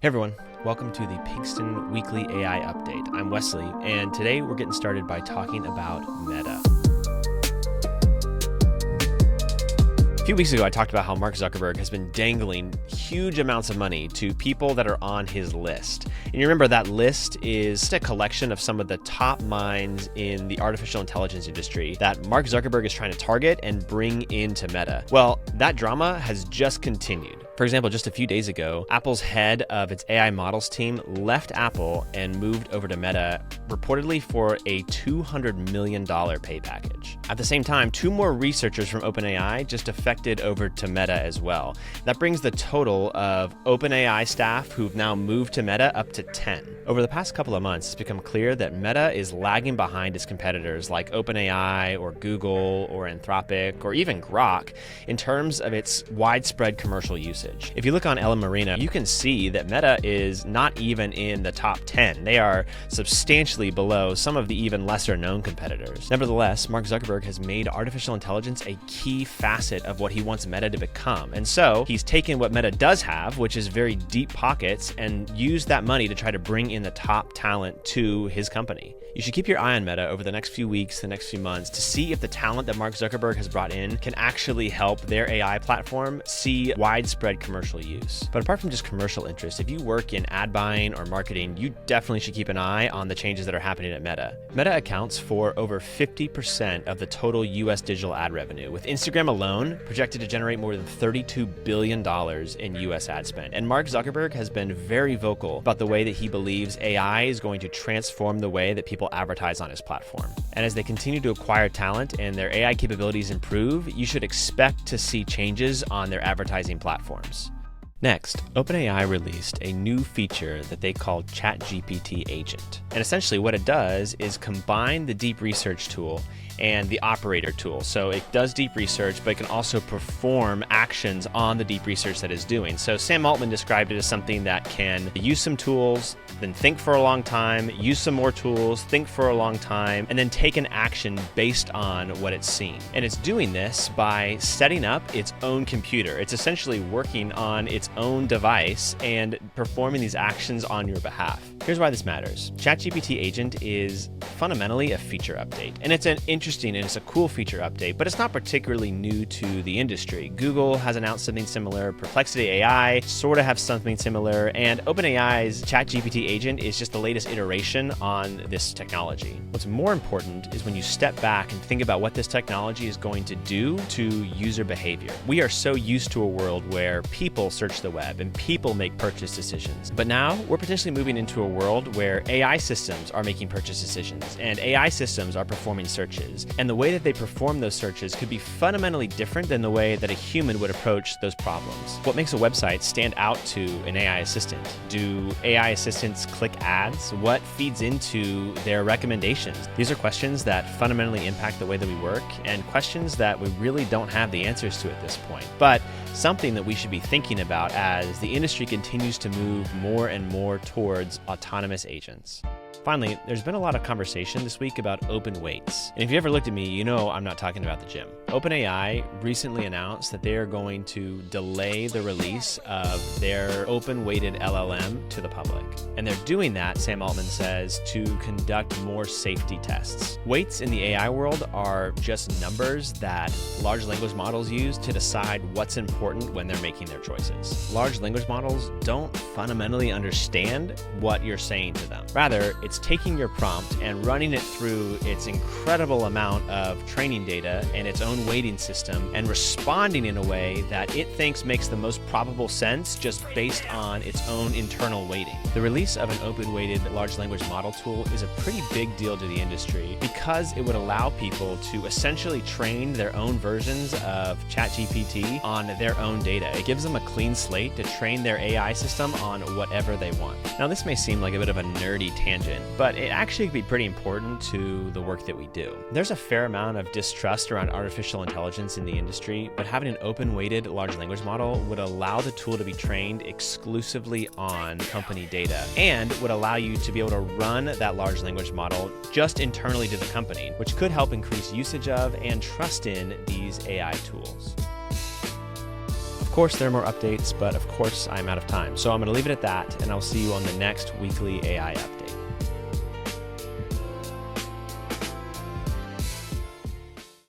Hey everyone, welcome to the Pigston Weekly AI Update. I'm Wesley, and today we're getting started by talking about Meta. A few weeks ago, I talked about how Mark Zuckerberg has been dangling huge amounts of money to people that are on his list. And you remember that list is a collection of some of the top minds in the artificial intelligence industry that Mark Zuckerberg is trying to target and bring into Meta. Well, that drama has just continued. For example, just a few days ago, Apple's head of its AI models team left Apple and moved over to Meta, reportedly for a $200 million pay package. At the same time, two more researchers from OpenAI just defected over to Meta as well. That brings the total of OpenAI staff who've now moved to Meta up to 10. Over the past couple of months, it's become clear that Meta is lagging behind its competitors like OpenAI or Google or Anthropic or even Grok in terms of its widespread commercial usage. If you look on Ella Marina, you can see that Meta is not even in the top 10. They are substantially below some of the even lesser known competitors. Nevertheless, Mark Zuckerberg has made artificial intelligence a key facet of what he wants Meta to become. And so he's taken what Meta does have, which is very deep pockets, and used that money to try to bring in the top talent to his company. You should keep your eye on Meta over the next few weeks, the next few months, to see if the talent that Mark Zuckerberg has brought in can actually help their AI platform see widespread commercial use. But apart from just commercial interest, if you work in ad buying or marketing, you definitely should keep an eye on the changes that are happening at Meta. Meta accounts for over 50% of the total US digital ad revenue, with Instagram alone projected to generate more than $32 billion in US ad spend. And Mark Zuckerberg has been very vocal about the way that he believes AI is going to transform the way that people advertise on his platform. And as they continue to acquire talent and their AI capabilities improve, you should expect to see changes on their advertising platforms. Next, OpenAI released a new feature that they call ChatGPT Agent. And essentially what it does is combine the deep research tool and the operator tool. So it does deep research, but it can also perform actions on the deep research that it's doing. So Sam Altman described it as something that can use some tools, then think for a long time, use some more tools, think for a long time, and then take an action based on what it's seen. And it's doing this by setting up its own computer. It's essentially working on its own device and performing these actions on your behalf. Here's why this matters. ChatGPT Agent is fundamentally a feature update, and it's an interesting and it's a cool feature update, but it's not particularly new to the industry. Google has announced something similar, Perplexity AI sort of have something similar, and OpenAI's ChatGPT Agent is just the latest iteration on this technology. What's more important is when you step back and think about what this technology is going to do to user behavior. We are so used to a world where people search the web and people make purchase decisions, but now we're potentially moving into a world where AI systems are making purchase decisions and AI systems are performing searches. And the way that they perform those searches could be fundamentally different than the way that a human would approach those problems. What makes a website stand out to an AI assistant? Do AI assistants click ads? What feeds into their recommendations? These are questions that fundamentally impact the way that we work and questions that we really don't have the answers to at this point. But something that we should be thinking about as the industry continues to move more and more towards autonomous agents. Finally, there's been a lot of conversation this week about open weights. And if you ever looked at me, you know I'm not talking about the gym. OpenAI recently announced that they are going to delay the release of their open-weighted LLM to the public. And they're doing that, Sam Altman says, to conduct more safety tests. Weights in the AI world are just numbers that large language models use to decide what's important when they're making their choices. Large language models don't fundamentally understand what you're saying to them. Rather, it's taking your prompt and running it through its incredible amount of training data and its own weighting system and responding in a way that it thinks makes the most probable sense just based on its own internal weighting. The release of an open-weighted large language model tool is a pretty big deal to the industry because it would allow people to essentially train their own versions of ChatGPT on their own data. It gives them a clean slate to train their AI system on whatever they want. Now, this may seem like a bit of a nerdy tangent, but it actually could be pretty important to the work that we do. There's a fair amount of distrust around artificial intelligence in the industry, but having an open-weighted large language model would allow the tool to be trained exclusively on company data and would allow you to be able to run that large language model just internally to the company, which could help increase usage of and trust in these AI tools. Of course, there are more updates, but of course, I'm out of time. So I'm going to leave it at that, and I'll see you on the next weekly AI update.